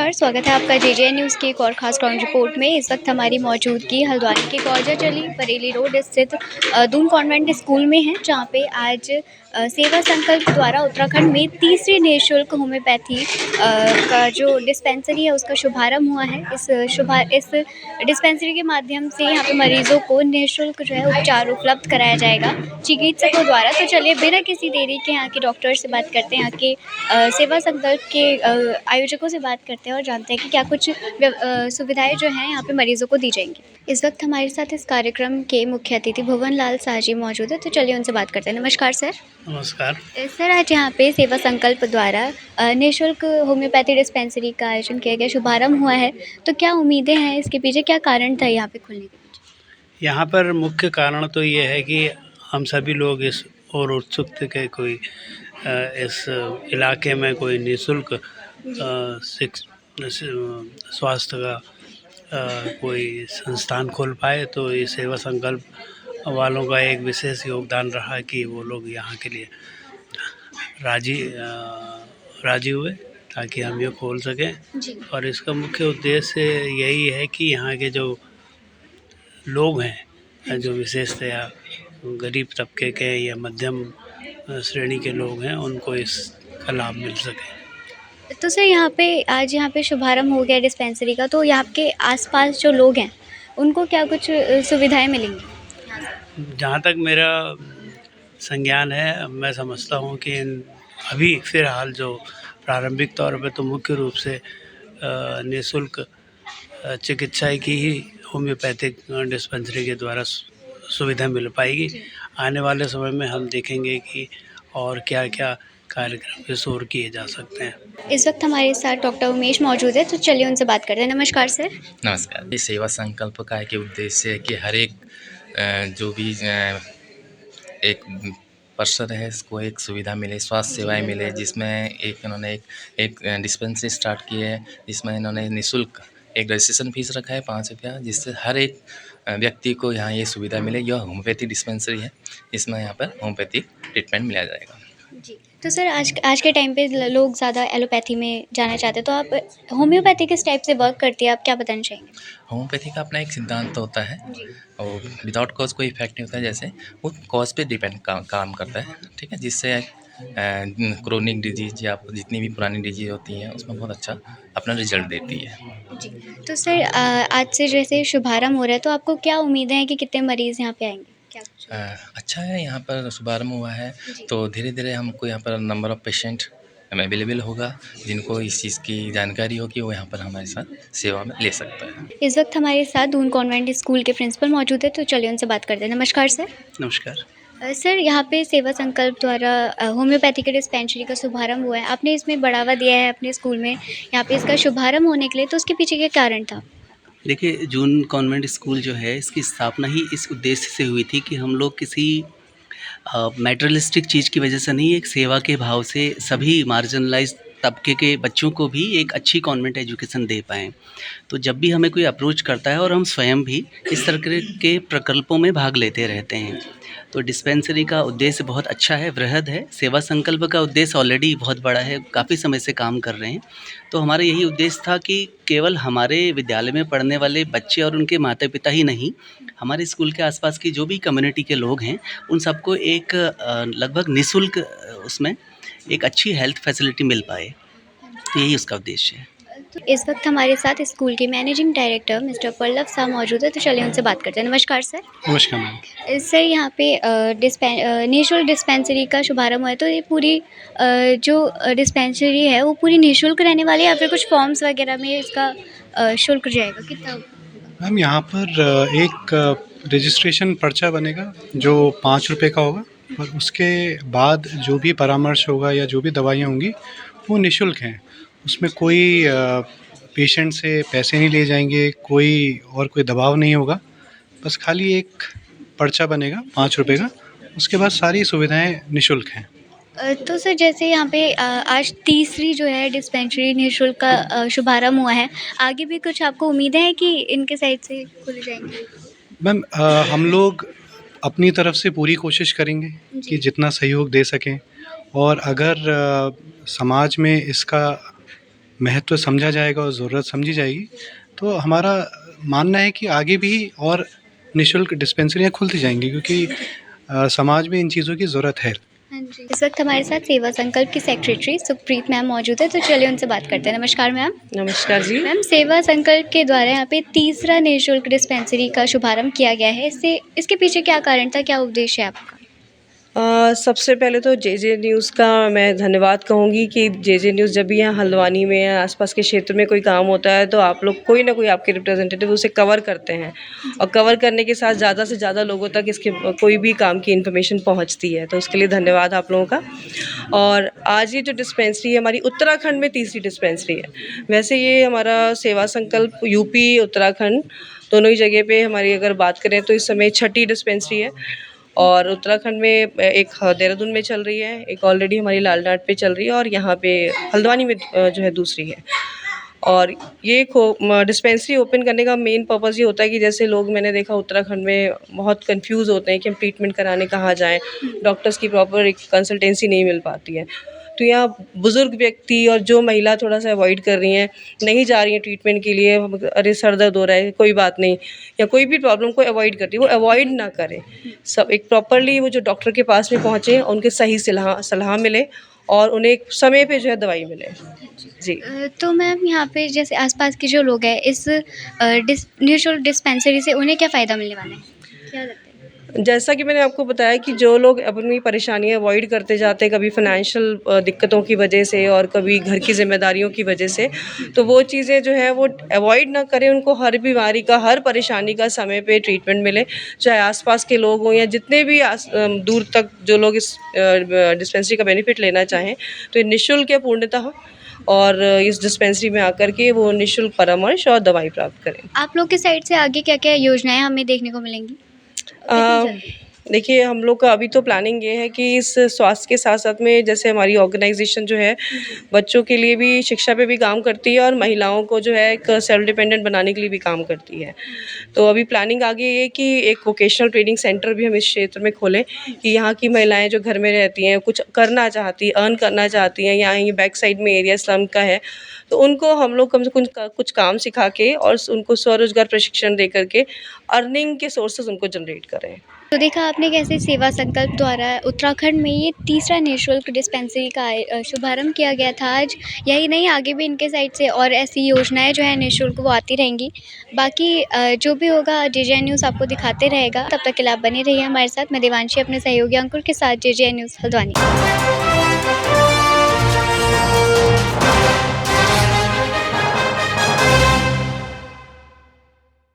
नमस्कार, स्वागत है आपका जेजेएन न्यूज़ की एक और ख़ास ग्राउंड रिपोर्ट में। इस वक्त हमारी मौजूदगी हल्द्वानी के गौजाचली बरेली रोड स्थित दून कॉन्वेंट स्कूल में है, जहां पे आज सेवा संकल्प द्वारा उत्तराखंड में तीसरी निःशुल्क होम्योपैथी का जो डिस्पेंसरी है उसका शुभारंभ हुआ है। इस डिस्पेंसरी के माध्यम से यहाँ पे मरीजों को निःशुल्क जो है उपचार उपलब्ध कराया जाएगा चिकित्सकों द्वारा। तो चलिए बिना किसी देरी के यहाँ के डॉक्टर से बात करते हैं, यहाँ के सेवा संकल्प के आयोजकों से बात करते हैं और जानते हैं कि क्या कुछ सुविधाएं जो हैं यहाँ पे मरीजों को दी जाएंगी। इस वक्त हमारे साथ इस कार्यक्रम के मुख्य अतिथि भुवन लाल शाह जी मौजूद है, तो चलिए उनसे बात करते हैं। नमस्कार सर। नमस्कार। सर, आज यहाँ पे सेवा संकल्प द्वारा निःशुल्क होम्योपैथी डिस्पेंसरी का आयोजन किया गया, शुभारंभ हुआ है, तो क्या उम्मीदें हैं इसके पीछे, क्या कारण था यहाँ पे खुलने के पीछे? यहाँ पर मुख्य कारण तो ये है कि हम सभी लोग इस और उत्सुक थे कि कोई इस इलाके में कोई निःशुल्क स्वास्थ्य का कोई संस्थान खोल पाए। तो ये सेवा संकल्प वालों का एक विशेष योगदान रहा कि वो लोग यहाँ के लिए राजी हुए ताकि हम ये खोल सकें। जी। और इसका मुख्य उद्देश्य यही है कि यहाँ के जो लोग हैं, जो विशेषतया गरीब तबके के या मध्यम श्रेणी के लोग हैं, उनको इसका लाभ मिल सके। तो सर, यहाँ पे शुभारंभ हो गया डिस्पेंसरी का, तो यहाँ के आसपास जो लोग हैं उनको क्या कुछ सुविधाएं मिलेंगी? जहाँ तक मेरा संज्ञान है, मैं समझता हूँ कि अभी फ़िलहाल जो प्रारंभिक तौर पे तो मुख्य रूप से निःशुल्क चिकित्सा की ही होम्योपैथिक डिस्पेंसरी के द्वारा सुविधा मिल पाएगी। आने वाले समय में हम देखेंगे कि और क्या क्या कार्यक्रम इस ओर किए जा सकते हैं। इस वक्त हमारे साथ डॉक्टर उमेश मौजूद है, तो चलिए उनसे बात करते हैं। नमस्कार सर। नमस्कार। ये सेवा संकल्प का एक उद्देश्य है कि हर एक जो भी एक पर्सन है इसको एक सुविधा मिले, स्वास्थ्य सेवाएं मिले, जिसमें इन्होंने एक डिस्पेंसरी स्टार्ट की है, जिसमें इन्होंने निःशुल्क एक रजिस्ट्रेशन फीस रखा है 5 रुपया, जिससे हर एक व्यक्ति को यहाँ ये सुविधा मिले। यह होम्योपैथी डिस्पेंसरी है, इसमें यहाँ पर होम्योपैथिक ट्रीटमेंट मिला जाएगा। जी। तो सर, आज के टाइम पे लोग ज़्यादा एलोपैथी में जाना चाहते हैं, तो आप होम्योपैथी किस टाइप से वर्क करती है, आप क्या बताना चाहेंगे? होम्योपैथी का अपना एक सिद्धांत होता है जी। और विदाउट कॉज कोई इफेक्ट नहीं होता है, जैसे वो कॉज पे डिपेंड काम करता है, ठीक है, जिससे क्रोनिक डिजीज या जितनी भी पुरानी डिजीज होती हैं उसमें बहुत अच्छा अपना रिजल्ट देती है। जी। तो सर, आज से जैसे शुभारंभ हो रहा है, तो आपको क्या उम्मीदें हैं कि कितने मरीज़ यहाँ पे आएँगे? क्या कुछ? अच्छा है, यहाँ पर शुभारंभ हुआ है जी। तो धीरे धीरे हमको यहाँ पर नंबर ऑफ़ पेशेंट अवेलेबल होगा, जिनको इस चीज़ की जानकारी होगी वो यहाँ पर हमारे साथ सेवा में ले सकता है। इस वक्त हमारे साथ दून कॉन्वेंट स्कूल के प्रिंसिपल मौजूद है, तो चलिए उनसे बात करते हैं। नमस्कार सर। नमस्कार। सर, यहाँ पे सेवा संकल्प द्वारा होम्योपैथी के डिस्पेंसरी का शुभारंभ हुआ है। आपने इसमें बढ़ावा दिया है अपने स्कूल में, यहाँ पे इसका शुभारंभ होने के लिए, तो उसके पीछे क्या कारण था? देखिए, जून कॉन्वेंट स्कूल जो है इसकी स्थापना ही इस उद्देश्य से हुई थी कि हम लोग किसी मैटेरियलिस्टिक चीज़ की वजह से नहीं, एक सेवा के भाव से सभी मार्जिनलाइज्ड तबके के बच्चों को भी एक अच्छी कॉन्वेंट एजुकेशन दे पाएँ। तो जब भी हमें कोई अप्रोच करता है और हम स्वयं भी इस तरह के प्रकल्पों में भाग लेते रहते हैं, तो डिस्पेंसरी का उद्देश्य बहुत अच्छा है, वृहद है। सेवा संकल्प का उद्देश्य ऑलरेडी बहुत बड़ा है, काफ़ी समय से काम कर रहे हैं। तो हमारा यही उद्देश्य था कि केवल हमारे विद्यालय में पढ़ने वाले बच्चे और उनके माता-पिता ही नहीं, हमारे स्कूल के आसपास की जो भी कम्युनिटी के लोग हैं, उन सबको एक लगभग निःशुल्क उसमें एक अच्छी हेल्थ फैसिलिटी मिल पाए। तो यही उसका उद्देश्य है। तो इस वक्त हमारे साथ स्कूल के managing director mister Pallav Shah मौजूद है, तो चलिए उनसे बात करते हैं। नमस्कार सर। नमस्कार मैम। सर, यहाँ पे निःशुल्क डिस्पेंसरी का शुभारंभ हुआ है, तो ये पूरी जो डिस्पेंसरी है वो पूरी निःशुल्क रहने वाली है या फिर कुछ फॉर्म्स वगैरह में इसका शुल्क जाएगा, कितना होगा? मैम, यहाँ पर एक रजिस्ट्रेशन पर्चा बनेगा जो 5 रुपये का होगा, और उसके बाद जो भी परामर्श होगा या जो भी दवाइयाँ होंगी वो निःशुल्क हैं। उसमें कोई पेशेंट से पैसे नहीं लिए जाएंगे, कोई दबाव नहीं होगा। बस खाली एक पर्चा बनेगा 5 रुपये का, उसके बाद सारी सुविधाएं निःशुल्क हैं। तो सर, जैसे यहाँ पे आज तीसरी जो है डिस्पेंसरी निःशुल्क का शुभारंभ हुआ है, आगे भी कुछ आपको उम्मीदें हैं कि इनके साइड से खुल जाएंगे? मैम, हम लोग अपनी तरफ से पूरी कोशिश करेंगे कि जितना सहयोग दे सकें, और अगर समाज में इसका महत्व समझा जाएगा और ज़रूरत समझी जाएगी, तो हमारा मानना है कि आगे भी और निःशुल्क डिस्पेंसरियाँ खुलती जाएँगी, क्योंकि समाज में इन चीज़ों की ज़रूरत है। हाँ जी, इस वक्त हमारे साथ सेवा संकल्प की सेक्रेटरी सुखप्रीत मैम मौजूद है, तो चलिए उनसे बात करते हैं। नमस्कार मैम। नमस्कार जी। मैम, सेवा संकल्प के द्वारा यहाँ पे तीसरा निःशुल्क डिस्पेंसरी का शुभारंभ किया गया है। इसके पीछे क्या कारण था, क्या उद्देश्य है आपका? सबसे पहले तो जे न्यूज़ का मैं धन्यवाद कहूँगी कि जे न्यूज़ जब भी यहाँ हल्द्वानी में या आसपास के क्षेत्र में कोई काम होता है तो आप लोग कोई ना कोई आपके रिप्रेजेंटेटिव उसे कवर करते हैं, और कवर करने के साथ ज़्यादा से ज़्यादा लोगों तक इसके कोई भी काम की इन्फॉर्मेशन पहुँचती है, तो उसके लिए धन्यवाद आप लोगों का। और आज ये जो डिस्पेंसरी है हमारी उत्तराखंड में तीसरी डिस्पेंसरी है। वैसे ये हमारा सेवा संकल्प यूपी उत्तराखंड दोनों ही जगह पे हमारी अगर बात करें तो इस समय छठी डिस्पेंसरी है, और उत्तराखंड में एक देहरादून में चल रही है, एक ऑलरेडी हमारी लालनाट पे चल रही है, और यहाँ पे हल्द्वानी में जो है दूसरी है। और ये डिस्पेंसरी ओपन करने का मेन पर्पज़ ये होता है कि जैसे लोग, मैंने देखा उत्तराखंड में बहुत कंफ्यूज होते हैं कि हम ट्रीटमेंट कराने कहाँ जाएं, डॉक्टर्स की प्रॉपर एक कंसल्टेंसी नहीं मिल पाती है। तो यहाँ बुज़ुर्ग व्यक्ति और जो महिला थोड़ा सा अवॉइड कर रही हैं, नहीं जा रही हैं ट्रीटमेंट के लिए, अरे सर दर्द हो रहा है कोई बात नहीं, या कोई भी प्रॉब्लम को अवॉइड करती है, वो अवॉइड ना करें, सब एक प्रॉपरली वो जो डॉक्टर के पास में पहुँचे, उनके सही सलाह मिले और उन्हें एक समय पे जो है दवाई मिले। जी। तो मैम, यहाँ पे जैसे आसपास के जो लोग हैं, इस निःशुल्क डिस्पेंसरी से उन्हें क्या फ़ायदा मिलने वाला है, क्या लगता है? जैसा कि मैंने आपको बताया कि जो लोग अपनी परेशानियां अवॉइड करते जाते हैं, कभी फाइनेंशियल दिक्कतों की वजह से और कभी घर की जिम्मेदारियों की वजह से, तो वो चीज़ें जो है वो अवॉइड ना करें, उनको हर बीमारी का, हर परेशानी का समय पे ट्रीटमेंट मिले, चाहे आसपास के लोग हों या जितने भी दूर तक जो लोग इस डिस्पेंसरी का बेनिफिट लेना चाहें, तो ये निःशुल्क है पूर्णतः, और इस डिस्पेंसरी में आकर के वो निःशुल्क परामर्श और दवाई प्राप्त करें। आप लोग की साइड से आगे क्या-क्या योजनाएँ हमें देखने को मिलेंगी? कितनी जल्दी? देखिए, हम लोग का अभी तो प्लानिंग ये है कि इस स्वास्थ्य के साथ-साथ में, जैसे हमारी ऑर्गेनाइजेशन जो है बच्चों के लिए भी, शिक्षा पे भी काम करती है, और महिलाओं को जो है एक सेल्फ डिपेंडेंट बनाने के लिए भी काम करती है। तो अभी प्लानिंग आगे ये है कि एक वोकेशनल ट्रेनिंग सेंटर भी हम इस क्षेत्र में खोलें, कि यहाँ की महिलाएं जो घर में रहती हैं, कुछ करना चाहती, अर्न करना चाहती हैं, यहाँ ये बैक साइड में एरिया स्लम का है, तो उनको हम लोग कम से कम कुछ काम सिखा के और उनको स्वरोजगार प्रशिक्षण दे करके अर्निंग के सोर्सेज उनको जनरेट करें। तो देखा आपने कैसे सेवा संकल्प द्वारा उत्तराखंड में ये तीसरा निःशुल्क डिस्पेंसरी का शुभारंभ किया गया था आज। यही नहीं, आगे भी इनके साइड से और ऐसी योजनाएं जो है निःशुल्क वो आती रहेंगी। बाकी जो भी होगा जे न्यूज़ आपको दिखाते रहेगा। तब तक के लिए आप बने रहिए हमारे साथ। मैं देवांशी अपने सहयोगी अंकुर के साथ, जे न्यूज़ हल्द्वानी।